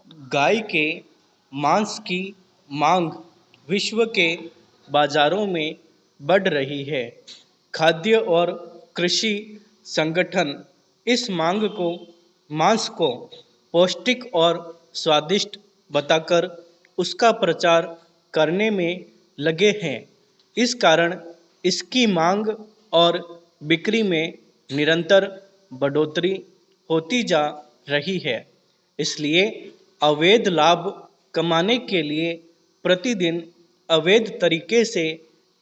गाय के मांस की मांग विश्व के बाजारों में बढ़ रही है। खाद्य और कृषि संगठन इस मांस को पौष्टिक और स्वादिष्ट बताकर उसका प्रचार करने में लगे हैं। इस कारण इसकी मांग और बिक्री में निरंतर बढ़ोतरी होती जा रही है। इसलिए अवैध लाभ कमाने के लिए प्रतिदिन अवैध तरीके से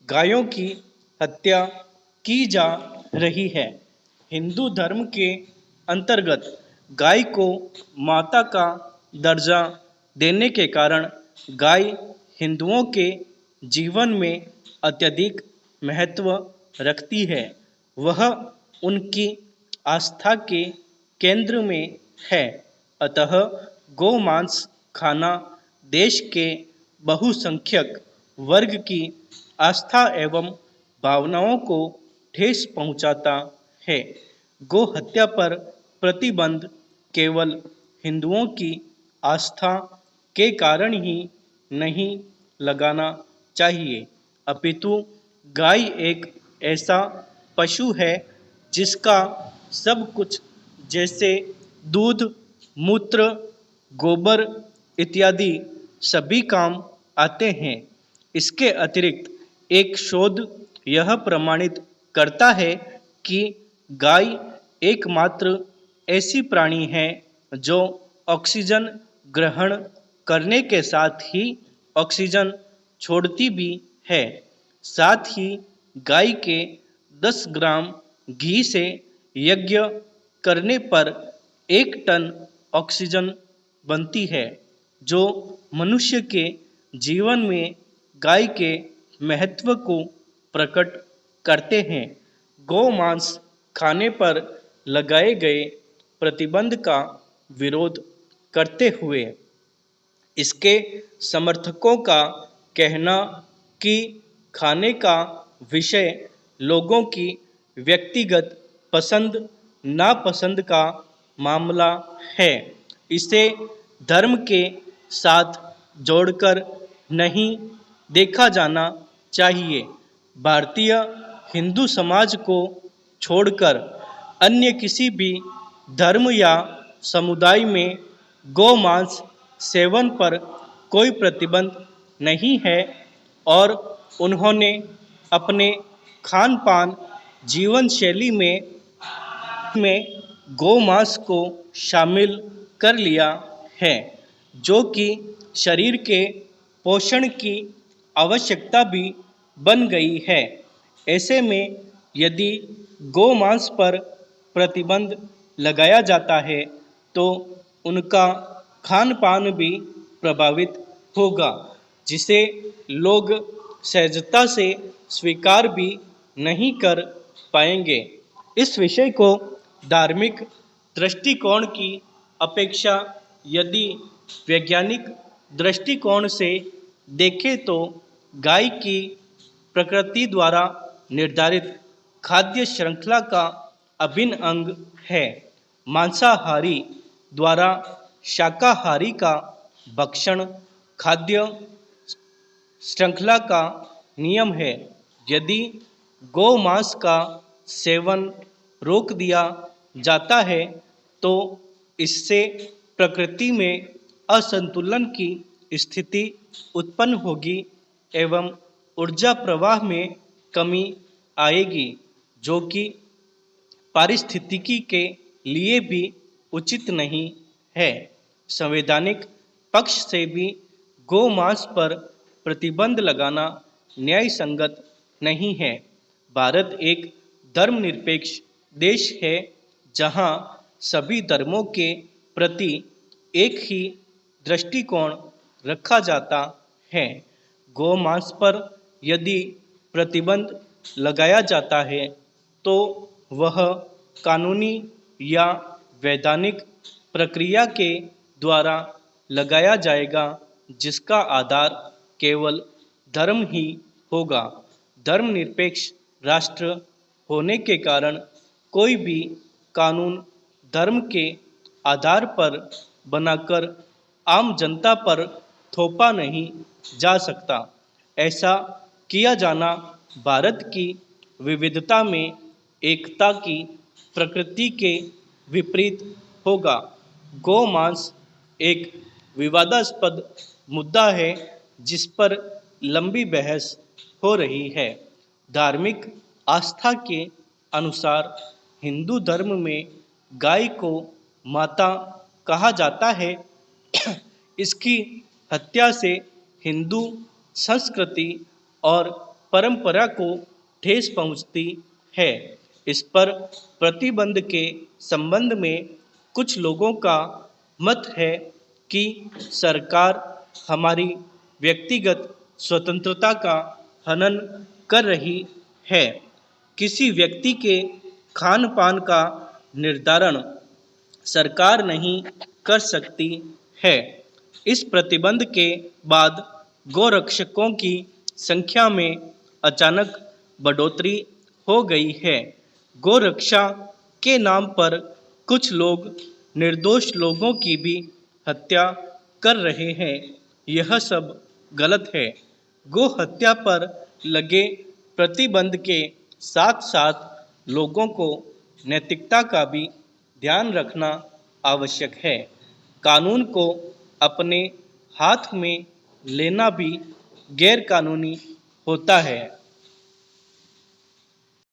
गायों की हत्या की जा रही है। हिंदू धर्म के अंतर्गत गाय को माता का दर्जा देने के कारण गाय हिंदुओं के जीवन में अत्यधिक महत्व रखती है। वह उनकी आस्था के केंद्र में है। अतः गोमांस खाना देश के बहुसंख्यक वर्ग की आस्था एवं भावनाओं को ठेस पहुंचाता है। गो हत्या पर प्रतिबंध केवल हिंदुओं की आस्था के कारण ही नहीं लगाना चाहिए, अपितु गाय एक ऐसा पशु है जिसका सब कुछ जैसे दूध, मूत्र, गोबर इत्यादि सभी काम आते हैं। इसके अतिरिक्त एक शोध यह प्रमाणित करता है कि गाय एकमात्र ऐसी प्राणी है जो ऑक्सीजन ग्रहण करने के साथ ही ऑक्सीजन छोड़ती भी है। साथ ही गाय के 10 ग्राम घी से यज्ञ करने पर 1 टन ऑक्सीजन बनती है, जो मनुष्य के जीवन में गाय के महत्व को प्रकट करते हैं। गोमांस खाने पर लगाए गए प्रतिबंध का विरोध करते हुए इसके समर्थकों का कहना कि खाने का विषय लोगों की व्यक्तिगत पसंद नापसंद का मामला है, इसे धर्म के साथ जोड़कर नहीं देखा जाना चाहिए। भारतीय हिंदू समाज को छोड़कर अन्य किसी भी धर्म या समुदाय में गोमांस सेवन पर कोई प्रतिबंध नहीं है और उन्होंने अपने खान पान जीवन शैली में गोमांस को शामिल कर लिया है, जो कि शरीर के पोषण की आवश्यकता भी बन गई है। ऐसे में यदि गोमांस पर प्रतिबंध लगाया जाता है तो उनका खान पान भी प्रभावित होगा, जिसे लोग सहजता से स्वीकार भी नहीं कर पाएंगे। इस विषय को धार्मिक दृष्टिकोण की अपेक्षा यदि वैज्ञानिक दृष्टिकोण से देखें तो गाय की प्रकृति द्वारा निर्धारित खाद्य श्रृंखला का अभिन्न अंग है। मांसाहारी द्वारा शाकाहारी का भक्षण खाद्य श्रृंखला का नियम है। यदि गोमांस का सेवन रोक दिया जाता है तो इससे प्रकृति में असंतुलन की स्थिति उत्पन्न होगी एवं ऊर्जा प्रवाह में कमी आएगी, जो कि पारिस्थितिकी के लिए भी उचित नहीं है। संवैधानिक पक्ष से भी गोमांस पर प्रतिबंध लगाना न्याय संगत नहीं है। भारत एक धर्मनिरपेक्ष देश है जहां सभी धर्मों के प्रति एक ही दृष्टिकोण रखा जाता है। गोमांस पर यदि प्रतिबंध लगाया जाता है तो वह कानूनी या वैधानिक प्रक्रिया के द्वारा लगाया जाएगा, जिसका आधार केवल धर्म ही होगा। धर्मनिरपेक्ष राष्ट्र होने के कारण कोई भी कानून धर्म के आधार पर बनाकर आम जनता पर थोपा नहीं जा सकता। ऐसा किया जाना भारत की विविधता में एकता की प्रकृति के विपरीत होगा। गौमांस एक विवादास्पद मुद्दा है जिस पर लंबी बहस हो रही है। धार्मिक आस्था के अनुसार हिंदू धर्म में गाय को माता कहा जाता है। इसकी हत्या से हिंदू संस्कृति और परंपरा को ठेस पहुंचती है। इस पर प्रतिबंध के संबंध में कुछ लोगों का मत है कि सरकार हमारी व्यक्तिगत स्वतंत्रता का हनन कर रही है। किसी व्यक्ति के खान पान का निर्धारण सरकार नहीं कर सकती है। इस प्रतिबंध के बाद गौरक्षकों की संख्या में अचानक बढ़ोतरी हो गई है। गौरक्षा के नाम पर कुछ लोग निर्दोष लोगों की भी हत्या कर रहे हैं। यह सब गलत है। गो हत्या पर लगे प्रतिबंध के साथ साथ लोगों को नैतिकता का भी ध्यान रखना आवश्यक है। कानून को अपने हाथ में लेना भी गैर कानूनी होता है।